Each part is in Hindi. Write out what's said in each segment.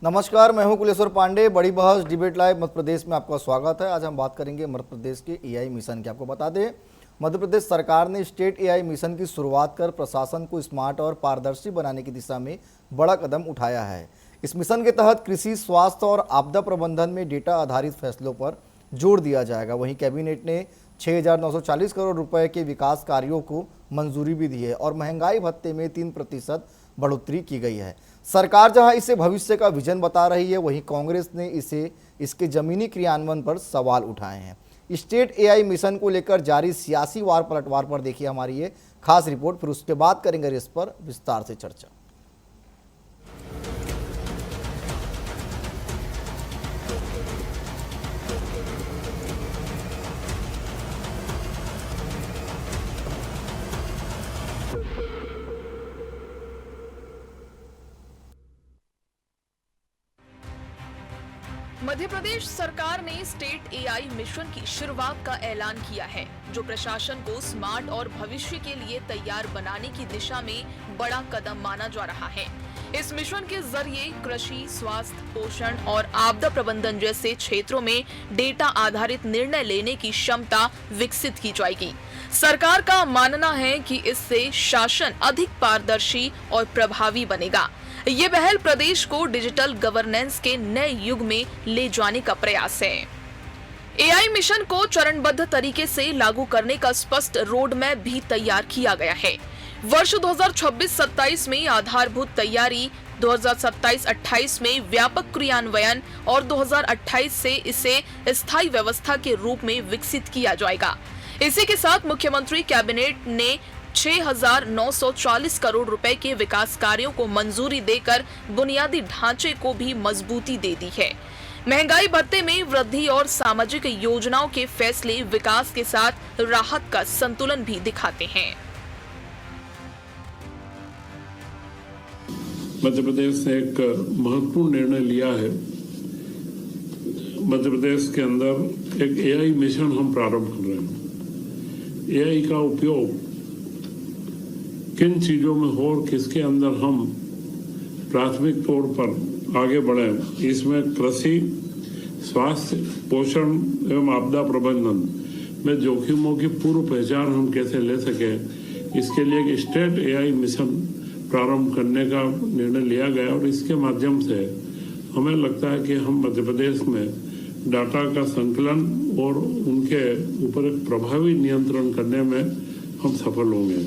नमस्कार, मैं हूं कुलेश्वर पांडे। बड़ी बहस डिबेट लाइव मध्य प्रदेश में आपका स्वागत है। आज हम बात करेंगे मध्य प्रदेश के एआई मिशन की। आपको बता दें, मध्य प्रदेश सरकार ने स्टेट एआई मिशन की शुरुआत कर प्रशासन को स्मार्ट और पारदर्शी बनाने की दिशा में बड़ा कदम उठाया है। इस मिशन के तहत कृषि, स्वास्थ्य और आपदा प्रबंधन में डेटा आधारित फैसलों पर जोर दिया जाएगा। वहीं कैबिनेट ने 6,940 करोड़ रुपए के विकास कार्यों को मंजूरी भी दी है और महंगाई भत्ते में 3% बढ़ोतरी की गई है। सरकार जहां इसे भविष्य का विजन बता रही है, वहीं कांग्रेस ने इसके जमीनी क्रियान्वयन पर सवाल उठाए हैं। स्टेट एआई मिशन को लेकर जारी सियासी वार पलटवार पर देखिए हमारी ये खास रिपोर्ट, फिर उसके बाद करेंगे इस पर विस्तार से चर्चा। मध्य प्रदेश सरकार ने स्टेट एआई मिशन की शुरुआत का ऐलान किया है, जो प्रशासन को स्मार्ट और भविष्य के लिए तैयार बनाने की दिशा में बड़ा कदम माना जा रहा है। इस मिशन के जरिए कृषि, स्वास्थ्य, पोषण और आपदा प्रबंधन जैसे क्षेत्रों में डेटा आधारित निर्णय लेने की क्षमता विकसित की जाएगी। सरकार का मानना है कि इससे शासन अधिक पारदर्शी और प्रभावी बनेगा। ये पहल प्रदेश को डिजिटल गवर्नेंस के नए युग में ले जाने का प्रयास है। एआई मिशन को चरणबद्ध तरीके से लागू करने का स्पष्ट रोड मैप भी तैयार किया गया है। वर्ष 2026-27 में आधारभूत तैयारी, 2027-28 में व्यापक क्रियान्वयन और 2028 से इसे स्थायी व्यवस्था के रूप में विकसित किया जाएगा। इसी के साथ मुख्यमंत्री कैबिनेट ने 6,940 करोड़ रुपए के विकास कार्यों को मंजूरी देकर बुनियादी ढांचे को भी मजबूती दे दी है। महंगाई भत्ते में वृद्धि और सामाजिक योजनाओं के फैसले विकास के साथ राहत का संतुलन भी दिखाते हैं। मध्य प्रदेश ने एक महत्वपूर्ण निर्णय लिया है। मध्य प्रदेश के अंदर एक एआई मिशन हम प्रारंभ कर रहे हैं। एआई का उपयोग किन चीजों में हो और किसके अंदर हम प्राथमिक तौर पर आगे बढ़े, इसमें कृषि, स्वास्थ्य, पोषण एवं आपदा प्रबंधन में जोखिमों की पूर्व पहचान हम कैसे ले सके, इसके लिए एक स्टेट एआई मिशन प्रारंभ करने का निर्णय लिया गया और इसके माध्यम से हमें लगता है कि हम मध्य प्रदेश में डाटा का संकलन और उनके ऊपर एक प्रभावी नियंत्रण करने में हम सफल होंगे।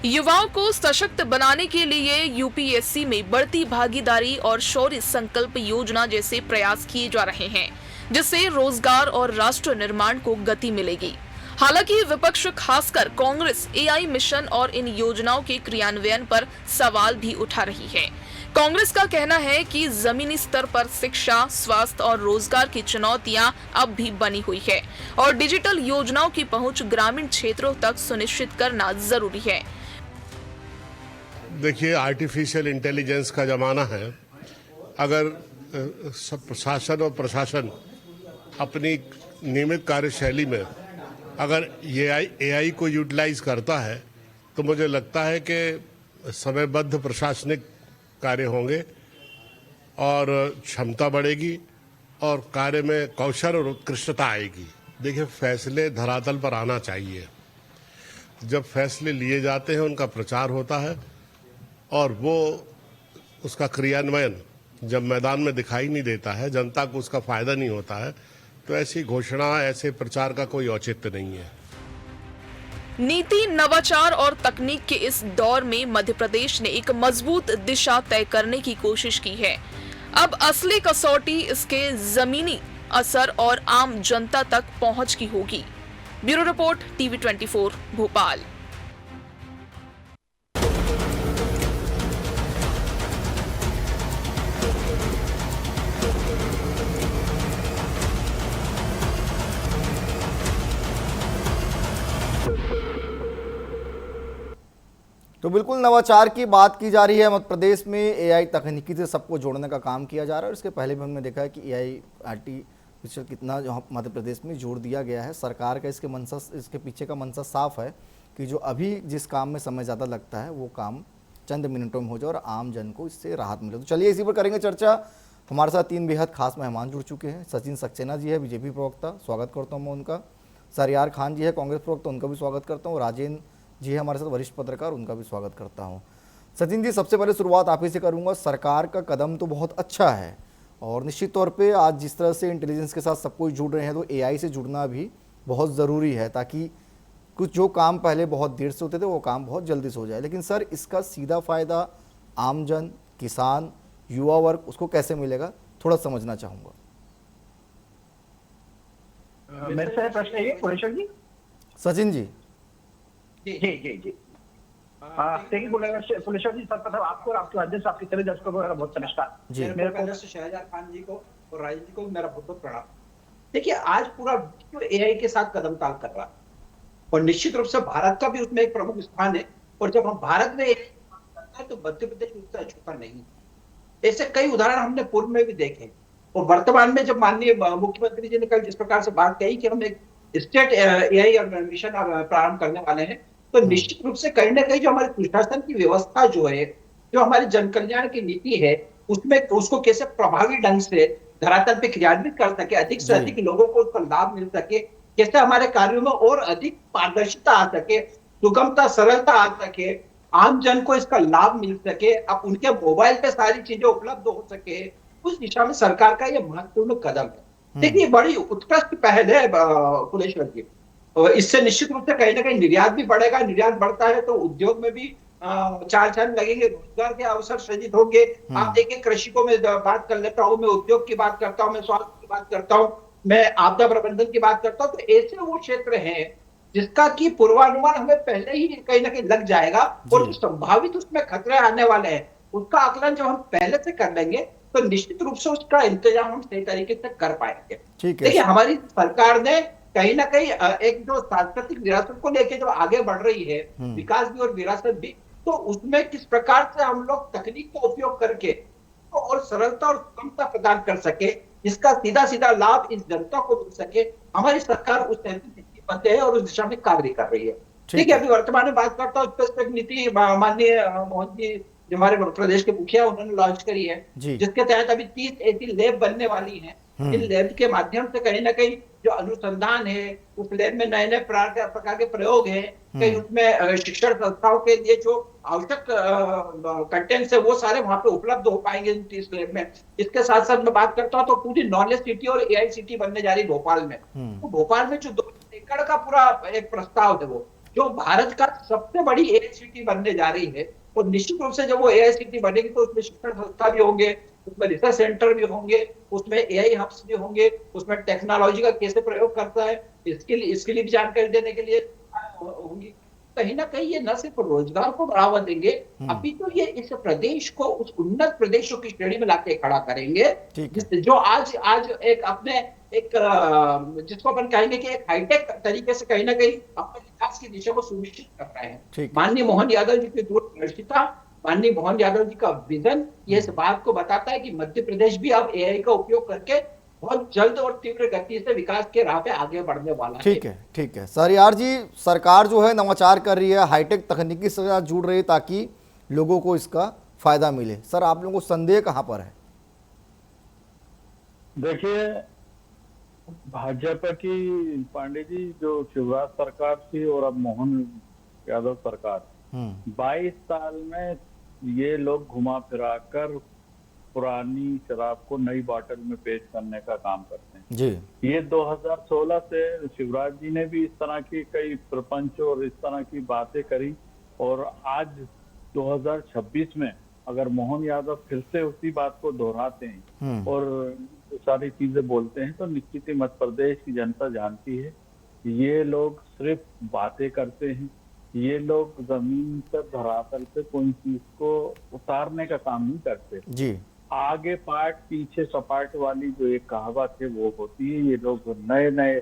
युवाओं को सशक्त बनाने के लिए यूपीएससी में बढ़ती भागीदारी और शौर्य संकल्प योजना जैसे प्रयास किए जा रहे हैं, जिससे रोजगार और राष्ट्र निर्माण को गति मिलेगी। हालांकि विपक्ष, खासकर कांग्रेस, एआई मिशन और इन योजनाओं के क्रियान्वयन पर सवाल भी उठा रही है। कांग्रेस का कहना है कि जमीनी स्तर पर शिक्षा, स्वास्थ्य और रोजगार की चुनौतियां अब भी बनी हुई है और डिजिटल योजनाओं की पहुंच ग्रामीण क्षेत्रों तक सुनिश्चित करना जरूरी है। देखिए, आर्टिफिशियल इंटेलिजेंस का ज़माना है। अगर शासन और प्रशासन अपनी नियमित कार्यशैली में अगर एआई को यूटिलाइज करता है तो मुझे लगता है कि समयबद्ध प्रशासनिक कार्य होंगे और क्षमता बढ़ेगी और कार्य में कौशल और उत्कृष्टता आएगी। देखिए, फैसले धरातल पर आना चाहिए। जब फैसले लिए जाते हैं, उनका प्रचार होता है और वो उसका क्रियान्वयन जब मैदान में दिखाई नहीं देता है, जनता को उसका फायदा नहीं होता है, तो ऐसी घोषणा, ऐसे प्रचार का कोई औचित्य नहीं है। नीति, नवाचार और तकनीक के इस दौर में मध्य प्रदेश ने एक मजबूत दिशा तय करने की कोशिश की है। अब असली कसौटी इसके जमीनी असर और आम जनता तक पहुंच की होगी। Bureau report, TV 24 Bhopal. तो बिल्कुल नवाचार की बात की जा रही है। मध्य प्रदेश में एआई तकनीकी से सबको जोड़ने का काम किया जा रहा है और इसके पहले भी हमने देखा है कि एआई आर्टिफिशियल कितना जो मध्य प्रदेश में जोड़ दिया गया है। सरकार का इसके पीछे का मंशा साफ है कि जो अभी जिस काम में समय ज़्यादा लगता है वो काम चंद मिनटों में हो जाए और आम जन को इससे राहत मिले। तो चलिए इसी पर करेंगे चर्चा। हमारे साथ 3 बेहद खास मेहमान जुड़ चुके हैं। सचिन सक्सेना जी है, बीजेपी प्रवक्ता, स्वागत करता हूँ मैं उनका। सरयार खान जी है, कांग्रेस प्रवक्ता, उनका भी स्वागत करता हूँ। राजेंद्र जी है हमारे साथ, वरिष्ठ पत्रकार, उनका भी स्वागत करता हूँ। सचिन जी, सबसे पहले शुरुआत आप ही से करूँगा। सरकार का कदम तो बहुत अच्छा है और निश्चित तौर पे आज जिस तरह से इंटेलिजेंस के साथ सब कोई जुड़ रहे हैं तो एआई से जुड़ना भी बहुत ज़रूरी है, ताकि कुछ जो काम पहले बहुत देर से होते थे वो काम बहुत जल्दी से हो जाए। लेकिन सर, इसका सीधा फ़ायदा आमजन, किसान, युवा वर्ग, उसको कैसे मिलेगा, थोड़ा समझना चाहूँगा। मेरे से प्रश्न है पुरेश्वर जी। सचिन जी। जी जी जी जी थैंक यू पुरेश्वर जी। सर्वप्रथम आपको और आपके अध्यक्ष, आपके सभी दर्शकों को मेरा बहुत नमस्कार। जी। मेरे को शहजाद खान जी को और राजेंद्र जी को मेरा बहुत बहुत प्रणाम। देखिए, आज पूरा विश्व एआई के साथ कदम ताल कर रहा है और निश्चित रूप से भारत का भी उसमें एक प्रमुख स्थान है। और जब हम भारत में करते हैं तो मध्य प्रदेश उससे अछूता नहीं। ऐसे कई उदाहरण हमने पूर्व में भी देखे और वर्तमान में जब माननीय मुख्यमंत्री जी ने कल जिस प्रकार से बात कही कि हम एक स्टेट एआई मिशन प्रारंभ करने वाले हैं, तो निश्चित रूप से कहीं ना कहीं जो हमारी सुशासन की व्यवस्था जो है, जो हमारी जन कल्याण की नीति है, उसमें उसको कैसे प्रभावी ढंग से धरातल पे क्रियान्वित कर सके, अधिक से अधिक लोगों को उसका लाभ मिल सके, कैसे हमारे कार्यों में और अधिक पारदर्शिता आ सके, सुगमता, सरलता आ सके, आम जन को इसका लाभ मिल सके, अब उनके मोबाइल पे सारी चीजें उपलब्ध हो सके, उस दिशा में सरकार का यह महत्वपूर्ण कदम है। देखिए, बड़ी उत्कृष्ट पहल है कुलेश्वर जी। इससे निश्चित रूप से कहीं ना कहीं निर्यात भी बढ़ेगा। निर्यात बढ़ता है तो उद्योग में भी चार चांद लगेंगे, रोजगार के अवसर सृजित होंगे। आप देखिए, कृषि को मैं बात कर लेता हूँ, मैं उद्योग की बात करता हूँ, मैं स्वास्थ्य की बात करता हूँ, मैं आपदा प्रबंधन की बात करता हूँ। तो ऐसे वो क्षेत्र हैं जिसका कि पूर्वानुमान हमें पहले ही कहीं ना कहीं लग जाएगा और जो संभावित उसमें खतरे आने वाले हैं उसका आकलन जब हम पहले से कर लेंगे तो निश्चित रूप से उसका इंतजाम हम सही तरीके से कर पाएंगे। देखिए, हमारी सरकार ने कहीं ना कहीं एक जो सांस्कृतिक विरासत को लेकर जो आगे बढ़ रही है, विकास भी और विरासत भी, तो उसमें किस प्रकार से हम लोग तकनीक का उपयोग करके तो और सरलता और सुगमता प्रदान कर सके, इसका सीधा सीधा लाभ इस जनता को मिल सके, हमारी सरकार उस प्रतिबद्ध है और उस दिशा में कार्य कर रही है। ठीक है, अभी वर्तमान में बात करता हूँ, स्पेसिफिक नीति माननीय मोहन जी जो हमारे प्रदेश के मुखिया उन्होंने लॉन्च करी है, जिसके तहत अभी 30 ऐसी लैब बनने वाली हैं। इन लैब के माध्यम से कहीं ना कहीं जो अनुसंधान है, उस लैब में नए नए प्रकार के प्रयोग हैं, कहीं उसमें शिक्षण संस्थाओं के लिए जो आवश्यक कंटेंट्स है वो सारे वहां पे उपलब्ध हो पाएंगे इस लैब में। इसके साथ साथ मैं बात करता हूँ तो पूरी नॉलेज सिटी और एआई सिटी बनने जा रही भोपाल में। तो भोपाल में जो 2 एकड़ का पूरा एक प्रस्ताव है, वो जो भारत का सबसे बड़ी एआई सिटी बनने जा रही है। और निश्चित रूप से जब वो एआई सिटी बनेगी तो उसमें शिक्षण संस्था भी होंगे, उसमें रिसर्च सेंटर भी होंगे, उसमें एआई हब्स भी होंगे, उसमें टेक्नोलॉजी का कैसे प्रयोग करता है इसके लिए भी जानकारी देने के लिए होंगी। कहीं ना कहीं ये न सिर्फ रोजगार को बढ़ावा देंगे, अभी तो ये इस प्रदेश को उस उन्नत प्रदेशों की श्रेणी में लाके खड़ा करेंगे जो आज एक अपने एक जिसको अपन कहेंगे कि एक हाईटेक तरीके से कहीं ना कहीं अपने विकास की दिशा को सुनिश्चित कर रहे हैं। माननीय मोहन यादव जी की दूरदर्शिता, माननीय मोहन यादव जी का विजन ये इस बात को बताता है कि मध्य प्रदेश भी अब एआई का उपयोग करके बहुत जल्द और तीव्र गति से विकास के राह पे आगे बढ़ने वाला है। ठीक है सरयार जी, सरकार जो है नवाचार कर रही है, हाईटेक तकनीकी से साथ जुड़ रही है ताकि लोगों को इसका फायदा मिले। सर, आप लोगों को संदेह कहां पर है? देखिए, भाजपा की पांडे जी जो शिवराज सरकार थी और अब मोहन यादव सरकार, 22 साल में ये लोग घुमा फिरा कर पुरानी शराब को नई बॉटल में पेश करने का काम करते हैं जी। ये 2016 से शिवराज जी ने भी इस तरह की कई प्रपंच और इस तरह की बातें करी और आज 2026 में अगर मोहन यादव फिर से उसी बात को दोहराते हैं और सारी चीजें बोलते हैं तो निश्चित ही मध्य प्रदेश की जनता जानती है ये लोग सिर्फ बातें करते हैं, ये लोग जमीन पर धरातल पे कोई चीज को उतारने का काम नहीं करते जी। आगे पार्ट पीछे सपाट वाली जो एक कहावत है वो होती है। ये लोग नए नए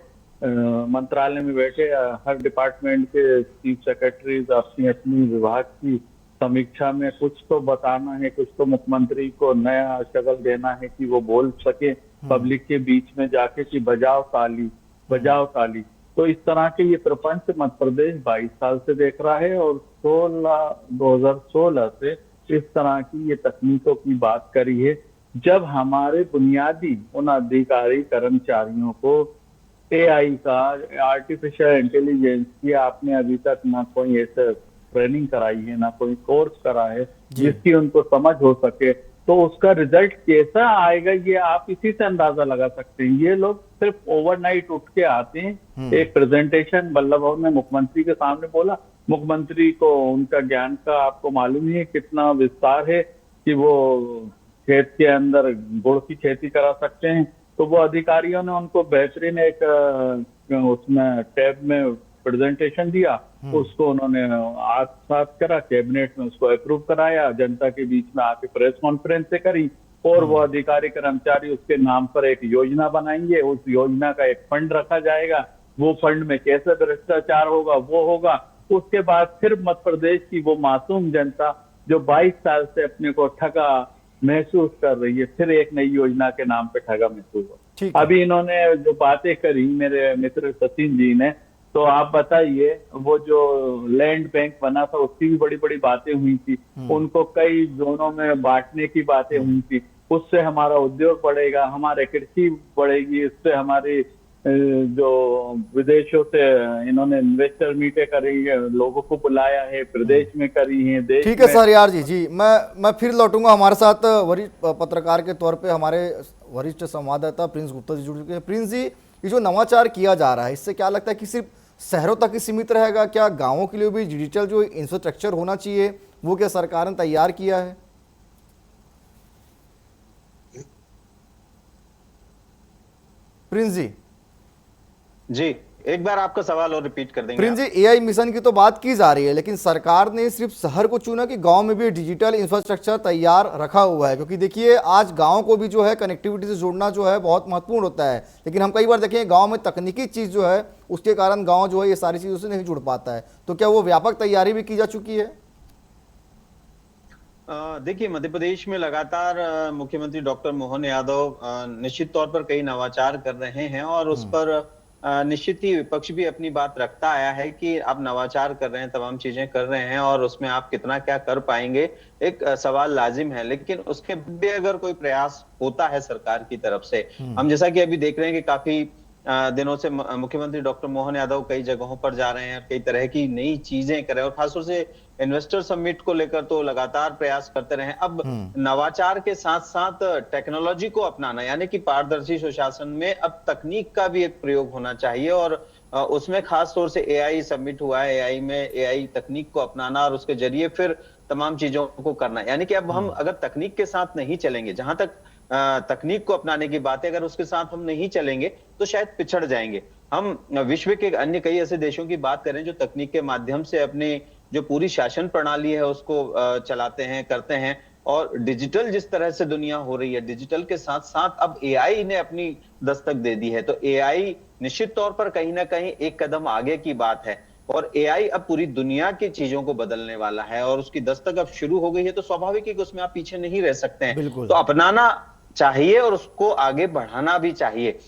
मंत्रालय में बैठे हर डिपार्टमेंट के चीफ सेक्रेटरीज अपनी अपनी विभाग की समीक्षा में कुछ तो बताना है, कुछ तो मुख्यमंत्री को नया शक्ल देना है कि वो बोल सके पब्लिक के बीच में जाके कि बजाओ ताली बजाओ ताली। तो इस तरह के ये प्रपंच मध्य प्रदेश 22 साल से देख रहा है और 2016 से इस तरह की ये तकनीकों की बात करी है, जब हमारे बुनियादी उन अधिकारी कर्मचारियों को एआई का, आर्टिफिशियल इंटेलिजेंस की आपने अभी तक ना कोई ऐसे ट्रेनिंग कराई है, ना कोई कोर्स करा है जिसकी उनको समझ हो सके, तो उसका रिजल्ट कैसा आएगा ये आप इसी से अंदाजा लगा सकते हैं। ये लोग सिर्फ ओवरनाइट उठ के आते हैं, एक प्रेजेंटेशन वल्लभ भवन में मुख्यमंत्री के सामने बोला, मुख्यमंत्री को उनका ज्ञान का आपको मालूम ही है कितना विस्तार है कि वो खेत के अंदर गुड़ की खेती करा सकते हैं। तो वो अधिकारियों ने उनको बेहतरीन एक उसमें टैब में प्रेजेंटेशन दिया, उसको उन्होंने आत्मसात करा, कैबिनेट में उसको अप्रूव कराया, जनता के बीच में आके प्रेस कॉन्फ्रेंस से करी और वो अधिकारी कर्मचारी उसके नाम पर एक योजना बनाएंगे, उस योजना का एक फंड रखा जाएगा, वो फंड में कैसे भ्रष्टाचार होगा वो होगा। उसके बाद फिर मध्य प्रदेश की वो मासूम जनता जो 22 साल से अपने को ठगा महसूस कर रही है, फिर एक नई योजना के नाम पे ठगा महसूस हो। अभी इन्होंने जो बातें करी मेरे मित्र सचिन जी ने, तो आप बताइए वो जो लैंड बैंक बना था उसकी भी बड़ी बड़ी बातें हुई थी, उनको कई जोनों में बांटने की बातें हुई थी, उससे हमारा उद्योग बढ़ेगा, हमारे कृषि बढ़ेगी, इससे हमारी जो विदेशों से इन्होंने इन्वेस्टर मीटें करी है, लोगों को बुलाया है, प्रदेश में करी है, देश ठीक है शहरयार जी मैं फिर लौटूंगा। हमारे साथ वरिष्ठ पत्रकार के तौर पे हमारे वरिष्ठ संवाददाता प्रिंस गुप्ता जी जुड़ चुके हैं। प्रिंस जी, ये जो नवाचार किया जा रहा है इससे क्या लगता है कि सिर्फ शहरों तक ही सीमित रहेगा? क्या गाँवों के लिए भी डिजिटल जो इंफ्रास्ट्रक्चर होना चाहिए वो क्या सरकार ने तैयार किया है? प्रिंस जी, एक बार आपका सवाल और रिपीट कर देंगे? प्रिंस जी, एआई मिशन की तो बात की जा रही है, लेकिन सरकार ने सिर्फ शहर को चुना कि गांव में भी डिजिटल इंफ्रास्ट्रक्चर तैयार रखा हुआ है? क्योंकि देखिए आज गांव को भी जो है कनेक्टिविटी से जोड़ना जो है बहुत महत्वपूर्ण होता है, लेकिन हम कई बार देखें गांव में तकनीकी चीज जो है उसके कारण गांव जो है ये सारी चीजों से नहीं जुड़ पाता है, तो क्या वो व्यापक तैयारी भी की जा चुकी है? देखिए, मध्य प्रदेश में लगातार मुख्यमंत्री डॉक्टर मोहन यादव निश्चित तौर पर कई नवाचार कर रहे हैं और उस पर निश्चित ही विपक्ष भी अपनी बात रखता आया है कि आप नवाचार कर रहे हैं, तमाम चीजें कर रहे हैं और उसमें आप कितना क्या कर पाएंगे, एक सवाल लाजिम है। लेकिन उसके भी अगर कोई प्रयास होता है सरकार की तरफ से, हम जैसा कि अभी देख रहे हैं कि काफी दिनों से मुख्यमंत्री डॉक्टर मोहन यादव कई जगहों पर जा रहे हैं, कई तरह की नई चीजें कर रहे हैं और खासतौर से इन्वेस्टर समिट को लेकर तो लगातार प्रयास करते रहे। अब नवाचार के साथ साथ टेक्नोलॉजी को अपनाना, यानी कि पारदर्शी सुशासन में अब तकनीक का भी एक प्रयोग होना चाहिए और उसमें खास तौर से एआई समिट हुआ है, एआई में एआई तकनीक को अपनाना और उसके जरिए फिर तमाम चीजों को करना। यानी कि अब हम अगर तकनीक के साथ नहीं चलेंगे, जहां तक तकनीक को अपनाने की बात है, अगर उसके साथ हम नहीं चलेंगे तो शायद पिछड़ जाएंगे। हम विश्व के अन्य कई ऐसे देशों की बात करें जो तकनीक के माध्यम से अपनी जो पूरी शासन प्रणाली है उसको चलाते हैं, करते हैं और डिजिटल जिस तरह से दुनिया हो रही है, डिजिटल के साथ साथ अब एआई ने अपनी दस्तक दे दी है। तो एआई निश्चित तौर पर कहीं ना कहीं एक कदम आगे की बात है और एआई अब पूरी दुनिया की चीजों को बदलने वाला है और उसकी दस्तक अब शुरू हो गई है, तो स्वाभाविक है कि उसमें आप पीछे नहीं रह सकते हैं। तो अपनाना चाहिए और उसको आगे बढ़ाना भी चाहिए।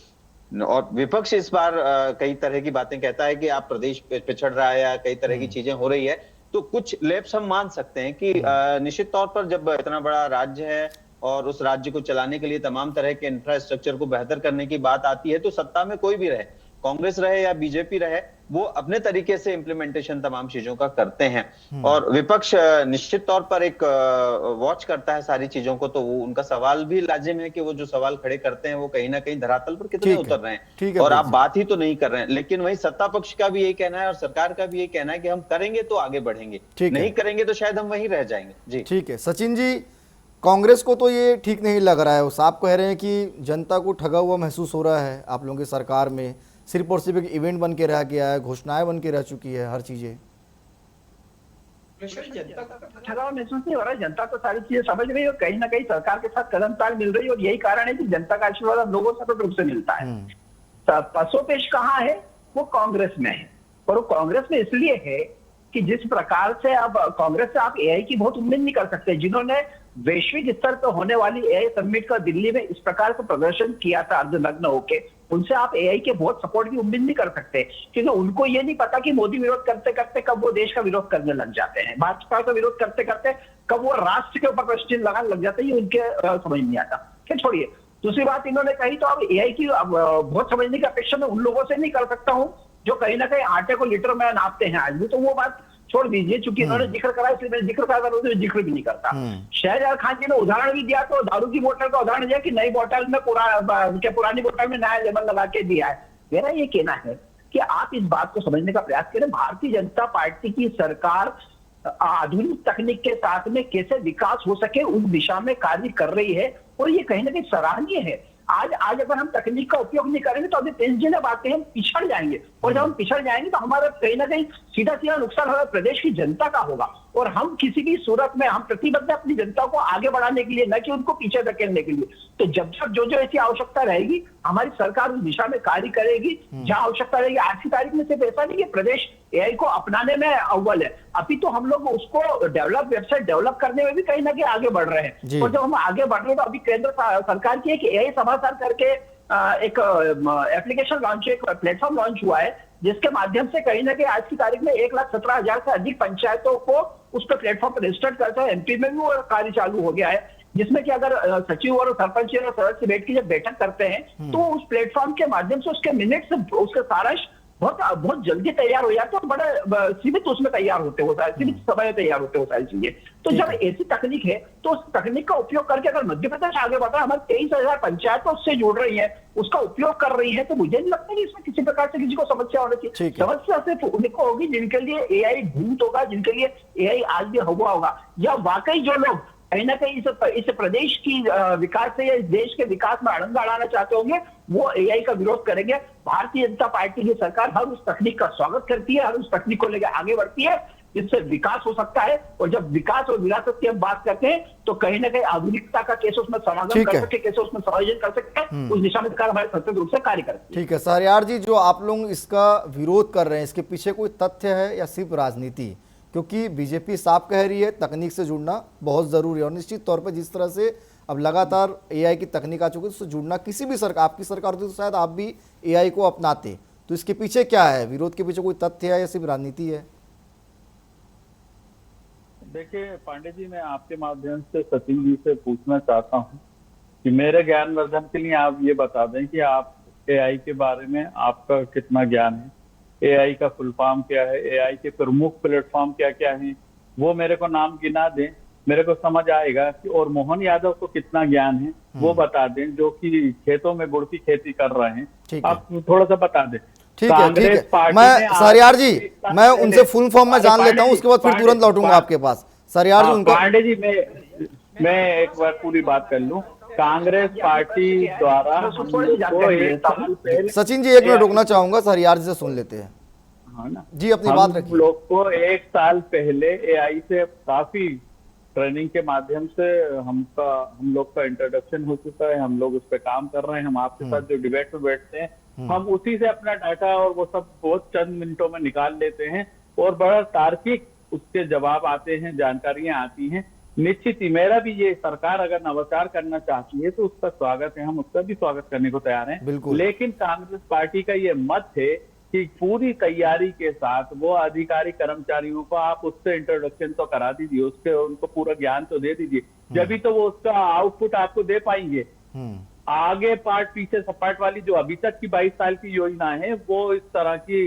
और विपक्ष इस बार कई तरह की बातें कहता है कि आप प्रदेश पिछड़ रहा है या कई तरह की चीजें हो रही है, तो कुछ लैप्स हम मान सकते हैं कि निश्चित तौर पर जब इतना बड़ा राज्य है और उस राज्य को चलाने के लिए तमाम तरह के इंफ्रास्ट्रक्चर को बेहतर करने की बात आती है, तो सत्ता में कोई भी रहे, कांग्रेस रहे या बीजेपी रहे, वो अपने तरीके से इंप्लीमेंटेशन तमाम चीजों का करते हैं और विपक्ष निश्चित तौर पर एक वॉच करता है सारी चीजों को। तो वो उनका सवाल भी लाजिम है कि वो जो सवाल खड़े करते हैं वो कहीं ना कहीं धरातल पर कितने उतर रहे हैं और आप बात ही तो नहीं कर रहे हैं। लेकिन वही सत्ता पक्ष का भी यही कहना है और सरकार का भी यही कहना है कि हम करेंगे तो आगे बढ़ेंगे, नहीं करेंगे तो शायद हम वहीं रह जाएंगे। जी ठीक है सचिन जी, कांग्रेस को तो ये ठीक नहीं लग रहा है, वो साफ कह रहे हैं कि जनता को ठगा हुआ महसूस हो रहा है आप लोगों की सरकार में, सिर्फ और सिर्फ एक इवेंट बन के रह गया है, घोषणाएं बन के रह चुकी है हर चीजें। जनता को ठगा महसूस नहीं हो रहा है, जनता तो सारी चीजें समझ रही है और कहीं ना कहीं सरकार के साथ कदम ताल मिल रही है और यही कारण है कि जनता का आशीर्वाद लोगों से सतत रूप से मिलता है। पसोपेश कहाँ है? वो कांग्रेस में है और वो कांग्रेस में इसलिए है कि जिस प्रकार से अब कांग्रेस से आप एआई की बहुत उम्मीद नहीं कर सकते। जिन्होंने वैश्विक स्तर पर होने वाली एआई समिट का दिल्ली में इस प्रकार का प्रदर्शन किया था अर्धनग्न होके, उनसे आप एआई के बहुत सपोर्ट की उम्मीद नहीं कर सकते, क्योंकि उनको ये नहीं पता कि मोदी विरोध करते करते कब वो देश का विरोध करने लग जाते हैं, भाजपा का विरोध करते करते कब वो राष्ट्र के ऊपर प्रश्न लगाने लग जाते हैं, ये उनके समझ नहीं आता। फिर छोड़िए, दूसरी बात इन्होंने कही तो अब एआई की बहुत समझने की अपेक्षा मैं उन लोगों से नहीं कर सकता हूँ जो कहीं ना कहीं आटे को लीटर में नापते हैं आज भी, तो वो बात छोड़ दीजिए, चूंकि इन्होंने जिक्र करा इसलिए मैं जिक्र कर रहा जिक्र भी नहीं करता। शहजाद खान जी ने उदाहरण भी दिया, तो दारू की बोतल का उदाहरण दिया कि नई बोतल में पुरानी बोतल में नया लेबल लगा के दिया है। मेरा ये कहना है कि आप इस बात को समझने का प्रयास करें, भारतीय जनता पार्टी की सरकार आधुनिक तकनीक के साथ में कैसे विकास हो सके उस दिशा में कार्य कर रही है, और ये कहीं ना कहीं सराहनीय है। आज अगर हम तकनीक का उपयोग नहीं करेंगे तो अभी पेंशन बातें हम पिछड़ जाएंगे, और जब हम पिछड़ जाएंगे तो हमारा कहीं ना कहीं सीधा सीधा नुकसान हमारे प्रदेश की जनता का होगा, और हम किसी भी सूरत में हम प्रतिबद्ध हैं अपनी जनता को आगे बढ़ाने के लिए, न कि उनको पीछे धकेलने के लिए। तो जब जब जो ऐसी आवश्यकता रहेगी हमारी सरकार उस दिशा में कार्य करेगी, जहां आवश्यकता रहेगी। आज की तारीख में सिर्फ ऐसा नहीं कि प्रदेश एआई को अपनाने में अव्वल है, अभी तो हम लोग उसको वेबसाइट डेवलप करने में भी कहीं ना कहीं आगे बढ़ रहे हैं, और जब हम आगे बढ़ रहे हैं तो अभी केंद्र सरकार की एक एआई समाचार करके एक एप्लीकेशन लॉन्च, एक प्लेटफॉर्म लॉन्च हुआ है, जिसके माध्यम से कहीं ना कहीं आज की तारीख में 1,17,000 से अधिक पंचायतों को उस पर प्लेटफॉर्म पर रजिस्टर्ड करते हैं। एमपी में भी वो कार्य चालू हो गया है, जिसमें कि अगर सचिव और सरपंच और सदस्य बैठ के जब बैठक करते हैं तो उस प्लेटफॉर्म के माध्यम से उसके मिनट्स, उसके सारांश बहुत जल्दी तैयार हो जाते हैं, और बड़े सीमित उसमें तैयार होते हो, सीमित समय में तैयार होते हो सारी चीजें। तो जब ऐसी तकनीक है तो उस तकनीक का उपयोग करके अगर मध्य प्रदेश आगे बढ़ रहा है, हमारे 23,000 पंचायतें उससे जुड़ रही है, उसका उपयोग कर रही है, तो मुझे नहीं लगता कि इसमें किसी प्रकार से किसी को समस्या होनी चाहिए। समस्या सिर्फ उनको होगी जिनके लिए एआई भूत होगा, जिनके लिए एआई आज भी हुआ होगा, या वाकई जो लोग कहीं ना कहीं इस प्रदेश की विकास से या इस देश के विकास में अड़ंगा अड़ाना चाहते होंगे, वो एआई का विरोध करेंगे। भारतीय जनता पार्टी की सरकार हर उस तकनीक का स्वागत करती है, हर उस तकनीक को लेकर आगे बढ़ती है, जिससे विकास हो सकता है। और जब विकास और विरासत की हम बात करते हैं तो कहीं ना कहीं आधुनिकता का कैसे उसमें समागम कर सके, कैसे उसमें समायोजन कर सकते हैं, उस दिशा में सरकार हमारे सतत रूप से कार्य करती है। ठीक है शहरयार जी, जो आप लोग इसका विरोध कर रहे हैं, इसके पीछे कोई तथ्य है या सिर्फ राजनीति? क्योंकि बीजेपी साफ कह रही है तकनीक से जुड़ना बहुत ज़रूरी है, और निश्चित तौर पर जिस तरह से अब लगातार एआई की तकनीक आ चुकी है, उससे जुड़ना किसी भी सरकार, आपकी सरकार होती तो शायद आप भी एआई को अपनाते। तो इसके पीछे क्या है? विरोध के पीछे कोई तथ्य है या सिर्फ राजनीति है? देखिए पांडे जी, मैं आपके माध्यम से सचिन जी से पूछना चाहता हूँ कि मेरे ज्ञानवर्धन के लिए आप ये बता दें कि आप एआई के बारे में आपका कितना ज्ञान है, एआई का फुल फॉर्म क्या है, एआई के प्रमुख प्लेटफॉर्म क्या क्या हैं, वो मेरे को नाम गिना दें, मेरे को समझ आएगा कि। और मोहन यादव को कितना ज्ञान है वो बता दें, जो कि खेतों में गुड़ की खेती कर रहे हैं, आप थोड़ा सा बता दें। ठीक है। मैं शहरयार जी, मैं उनसे फुल फॉर्म में जान लेता हूँ, उसके बाद फिर तुरंत लौटूंगा आपके पास। शहरयार जी, उनका पांडे जी, मैं एक बार पूरी बात कर लूं। कांग्रेस पार्टी द्वारा सचिन जी 1 मिनट रुकना चाहूंगा, शहरयार जी से सुन लेते हैं। हाँ ना जी, अपनी बात रखिए। हम लोग को 1 साल पहले एआई से काफी ट्रेनिंग के माध्यम से हम लोग का इंट्रोडक्शन हो चुका है, हम लोग उस पर काम कर रहे हैं। हम आपके साथ जो डिबेट में बैठते हैं, हम उसी से अपना डाटा और वो सब बहुत चंद मिनटों में निकाल लेते हैं, और बड़ा तार्किक उसके जवाब आते हैं, जानकारियां आती हैं। निश्चित ही मेरा भी ये, सरकार अगर नवाचार करना चाहती है तो उसका स्वागत है, हम उसका भी स्वागत करने को तैयार हैं। लेकिन कांग्रेस पार्टी का ये मत है कि पूरी तैयारी के साथ वो अधिकारी कर्मचारियों को आप उससे इंट्रोडक्शन तो करा दीजिए, उसके उनको पूरा ज्ञान तो दे दीजिए, जब तो वो उसका आउटपुट आपको दे पाएंगे। आगे पार्ट पीछे सपाट वाली जो अभी तक की 22 साल की योजना है, वो इस तरह की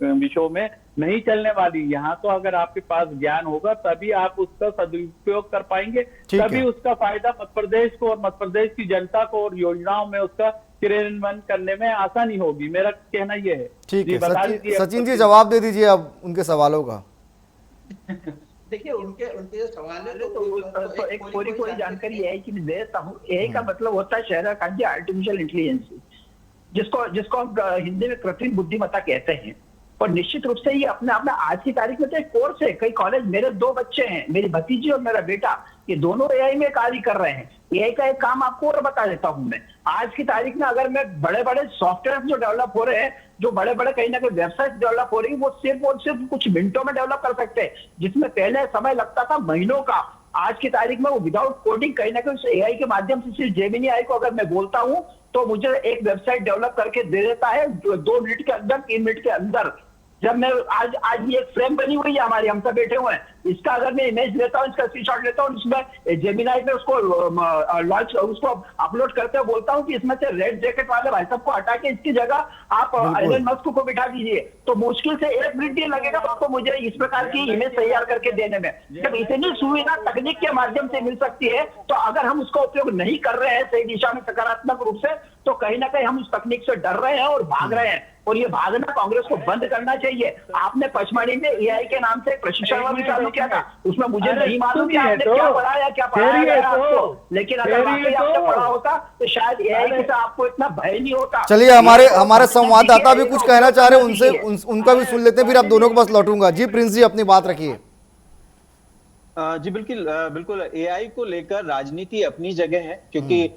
विषयों में नहीं चलने वाली। यहाँ तो अगर आपके पास ज्ञान होगा तभी आप उसका सदुपयोग कर पाएंगे, तभी उसका फायदा मध्य प्रदेश को और मध्य प्रदेश की जनता को और योजनाओं में उसका क्रियान्वयन करने में आसानी होगी। मेरा कहना यह है। ठीक है सचिन जी, जवाब दे दीजिए अब उनके सवालों का। देखिए उनके जो सवाल है तो एक पूरी जानकारी एआई की मैं देता हूँ। एआई का मतलब होता है शहरयार खान जी आर्टिफिशियल इंटेलिजेंस, जिसको हम हिंदी में कृत्रिम बुद्धिमत्ता कहते हैं। और निश्चित रूप से ये अपने आप में आज की तारीख में तो एक कोर्स है, कई कॉलेज, मेरे 2 बच्चे हैं, मेरी भतीजी और मेरा बेटा, ये दोनों एआई में कार्य कर रहे हैं। एआई का एक काम आपको और बता देता हूं मैं, आज की तारीख में अगर मैं बड़े बड़े सॉफ्टवेयर जो डेवलप हो रहे हैं, जो बड़े बड़े कहीं ना कहीं वेबसाइट डेवलप हो रही है, वो सिर्फ और सिर्फ कुछ मिनटों में डेवलप कर सकते हैं, जिसमें पहले समय लगता था महीनों का। आज की तारीख में वो विदाउट कोडिंग कहीं ना कहीं एआई के माध्यम से सिर्फ जेमिनी आई को अगर मैं बोलता हूं तो मुझे एक वेबसाइट डेवलप करके दे देता है 2 मिनट के अंदर, 3 मिनट के अंदर। जब मैं आज ये एक फ्रेम बनी हुई है हमारी, हम सब बैठे हुए हैं, इसका अगर मैं इमेज लेता हूँ, इसका स्क्रीनशॉट लेता हूँ, इसमें जेमिनाई पे उसको लॉन्च उसको अपलोड करते हुए बोलता हूँ कि इसमें से रेड जैकेट वाले भाई साहब को हटा के इसकी जगह आप एलन मस्क को बिठा दीजिए, तो मुश्किल से 1 मिनट ही लगेगा आपको मुझे इस प्रकार की इमेज तैयार करके देने में। जब इतनी सुविधा तकनीक के माध्यम से मिल सकती है, तो अगर हम उसका उपयोग नहीं कर रहे हैं सही दिशा में सकारात्मक रूप से, तो कहीं ना कहीं हम उस तकनीक से डर रहे हैं और भाग रहे हैं, और ये भागना कांग्रेस को बंद करना चाहिए। आपने पचमढ़ी में एआई के नाम से प्रशिक्षण वाला चालू किया था, उसमें मुझे नहीं मालूम कि आपने क्या पढ़ाया, क्या पढ़ाया गया आपको, लेकिन अगर वाकई आपने पढ़ा होता तो शायद एआई से आपको इतना भय नहीं होता। चलिए, हमारे संवाददाता भी कुछ कहना चाह रहे हैं, उनसे उनका भी सुन लेते हैं, फिर आप दोनों के पास लौटूंगा। जी प्रिंस जी, अपनी बात रखिए। जी बिल्कुल एआई को लेकर राजनीति अपनी जगह है, क्योंकि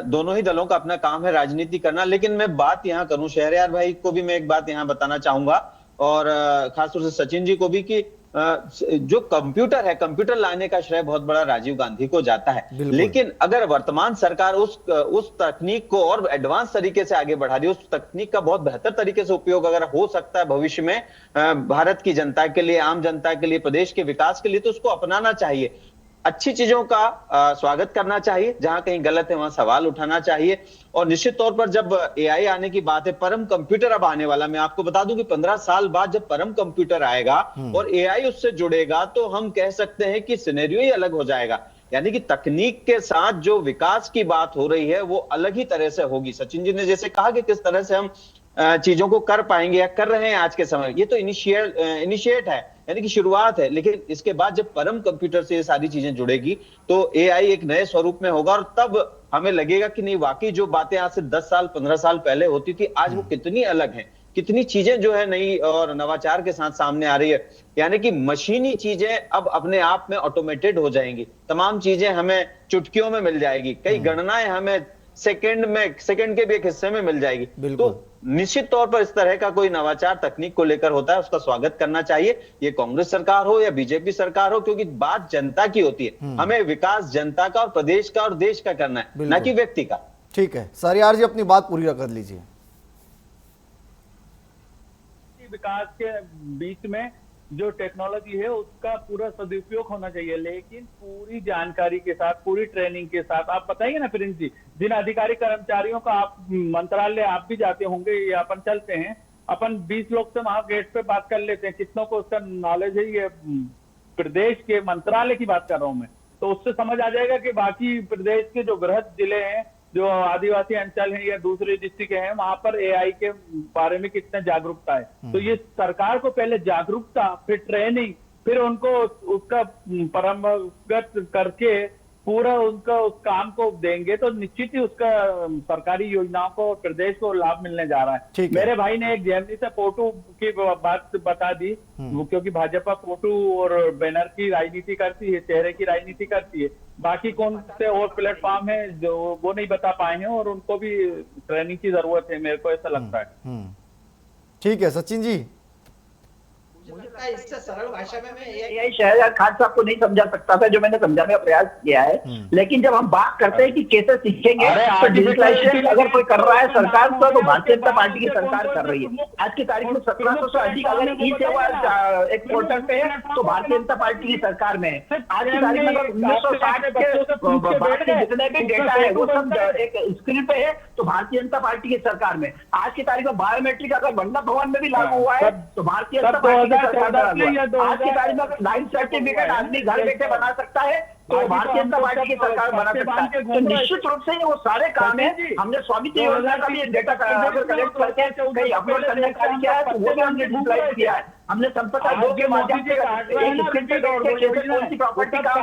दोनों ही दलों का अपना काम है राजनीति करना। लेकिन मैं बात यहाँ करूं, शहरयार भाई को भी मैं एक बात यहाँ बताना चाहूंगा, और खासतौर से सचिन जी को भी, कि जो कंप्यूटर है, कंप्यूटर लाने का श्रेय बहुत बड़ा राजीव गांधी को जाता है। लेकिन अगर वर्तमान सरकार उस तकनीक को और एडवांस तरीके से आगे बढ़ा रही है, उस तकनीक का बहुत बेहतर तरीके से उपयोग अगर हो सकता है भविष्य में भारत की जनता के लिए, आम जनता के लिए, प्रदेश के विकास के लिए, तो उसको अपनाना चाहिए। अच्छी चीजों का स्वागत करना चाहिए, जहां कहीं गलत है वहां सवाल उठाना चाहिए। और निश्चित तौर पर जब एआई आने की बात है, परम कंप्यूटर अब आने वाला, मैं आपको बता दूं कि 15 साल बाद जब परम कंप्यूटर आएगा और एआई उससे जुड़ेगा, तो हम कह सकते हैं कि सिनेरियो ही अलग हो जाएगा। यानी कि तकनीक के साथ जो विकास की बात हो रही है वो अलग ही तरह से होगी। सचिन जी ने जैसे कहा कि किस तरह से हम चीजों को कर पाएंगे या कर रहे हैं आज के समय, ये तो इनिशिएट है, यानी कि शुरुआत है। लेकिन इसके बाद जब परम कंप्यूटर से ये सारी चीजें जुड़ेगी तो एआई एक नए स्वरूप में होगा, और तब हमें लगेगा कि नहीं, वाकई जो बातें आज से 10 साल 15 साल पहले होती थी, आज वो कितनी अलग हैं, कितनी चीजें जो है नई और नवाचार के साथ सामने आ रही है। यानी कि मशीनी चीजें अब अपने आप में ऑटोमेटेड हो जाएंगी, तमाम चीजें हमें चुटकियों में मिल जाएगी, कई गणनाएं हमें सेकंड के भी एक हिस्से में मिल जाएगी। तो निश्चित तौर पर इस तरह का कोई नवाचार तकनीक को लेकर होता है, उसका स्वागत करना चाहिए, ये कांग्रेस सरकार हो या बीजेपी सरकार हो, क्योंकि बात जनता की होती है। हमें विकास जनता का और प्रदेश का और देश का करना है, ना कि व्यक्ति का। ठीक है, शहरयार जी अपनी बात पूरी कर लीजिए। विकास के बीच में जो टेक्नोलॉजी है उसका पूरा सदुपयोग होना चाहिए, लेकिन पूरी जानकारी के साथ, पूरी ट्रेनिंग के साथ। आप बताइए ना प्रिंस जी, जिन अधिकारी कर्मचारियों का आप मंत्रालय आप भी जाते होंगे या अपन चलते हैं, अपन 20 लोग से वहां गेट पे बात कर लेते हैं, कितनों को उसका नॉलेज है, ये प्रदेश के मंत्रालय की बात कर रहा हूं मैं, तो उससे समझ आ जाएगा कि बाकी प्रदेश के जो बृहद जिले हैं, जो आदिवासी अंचल हैं या दूसरे डिस्ट्रिक्ट हैं, वहां पर एआई के बारे में कितना जागरूकता है। तो ये सरकार को पहले जागरूकता, फिर ट्रेनिंग, फिर उनको उसका परंपरागत करके पूरा उनका उस काम को देंगे, तो निश्चित ही उसका सरकारी योजनाओं को प्रदेश को लाभ मिलने जा रहा है। मेरे भाई ने एक जेएमडी से फोटो की बात बता दी, क्योंकि भाजपा फोटो और बैनर की राजनीति करती है, चेहरे की राजनीति करती है। बाकी कौन से और प्लेटफॉर्म है जो वो नहीं बता पाए हैं, और उनको भी ट्रेनिंग की जरूरत है, मेरे को ऐसा लगता है। ठीक है सचिन जी, मुझे लगता है इससे सरल भाषा में मैं यही शहरयार खान साहब को नहीं समझा सकता था, जो मैंने समझाने का प्रयास किया है। लेकिन जब हम बात करते हैं कि कैसे सीखेंगे, तो डिजिटलाइजेशन अगर कोई कर रहा है सरकार तो भारतीय जनता पार्टी की सरकार कर रही है। आज की तारीख में 1700 से अधिक अगर ई सेवा एक पोर्टल पे है तो भारतीय जनता पार्टी की सरकार में है। आज की तारीख में 1960 के बाद के जितने भी डेटा है वो सब एक स्क्रीन पे है, तो भारतीय जनता पार्टी की सरकार में। आज की तारीख में बायोमेट्रिक अगर वंदना भवन में भी लागू हुआ है तो भारतीय जनता पार्टी आज की तारीख में लाइफ सर्टिफिकेट आदमी घर बैठे बना सकता है, तो भारतीय जनता पार्टी की सरकार बना सकता है। तो निश्चित रूप से वो सारे काम है। हमने स्वामित्व योजना का भी डेटा कलेक्ट करके कहीं अपलोड करने का कार्य किया है, तो वो भी हमने डिजिटलाइज किया है। हमने संपदा बोर्ड के माध्यम से एक स्क्रीन पे बैठ के कौन सी प्रॉपर्टी का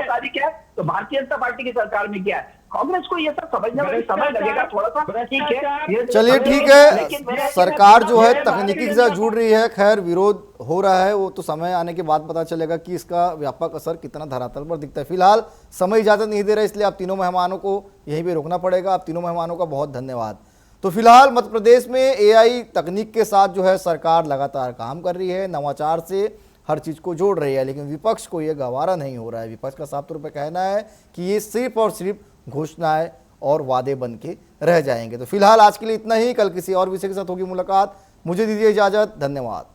कार्य किया है, तो भारतीय जनता पार्टी की सरकार में किया है। कांग्रेस को ये सब समझने में समय लगेगा थोड़ा सा, ठीक है। चलिए ठीक है, सरकार जो है तकनीकी के साथ जुड़ रही है, खैर विरोध हो रहा है, वो तो समय आने के बाद पता चलेगा कि इसका व्यापक असर कितना धरातल पर दिखता है। फिलहाल समय इजाजत नहीं दे रहा, इसलिए आप तीनों मेहमानों को यहीं पे रोकना पड़ेगा। आप तीनों मेहमानों का बहुत धन्यवाद। तो फिलहाल मध्य प्रदेश में एआई तकनीक के साथ जो है सरकार लगातार काम कर रही है, नवाचार से हर चीज़ को जोड़ रही है, लेकिन विपक्ष को ये गवारा नहीं हो रहा है। विपक्ष का साफ तौर पर कहना है कि ये सिर्फ और सिर्फ घोषणाएं और वादे बन के रह जाएंगे। तो फिलहाल आज के लिए इतना ही, कल किसी और विषय के साथ होगी मुलाकात। मुझे दीजिए इजाज़त, धन्यवाद।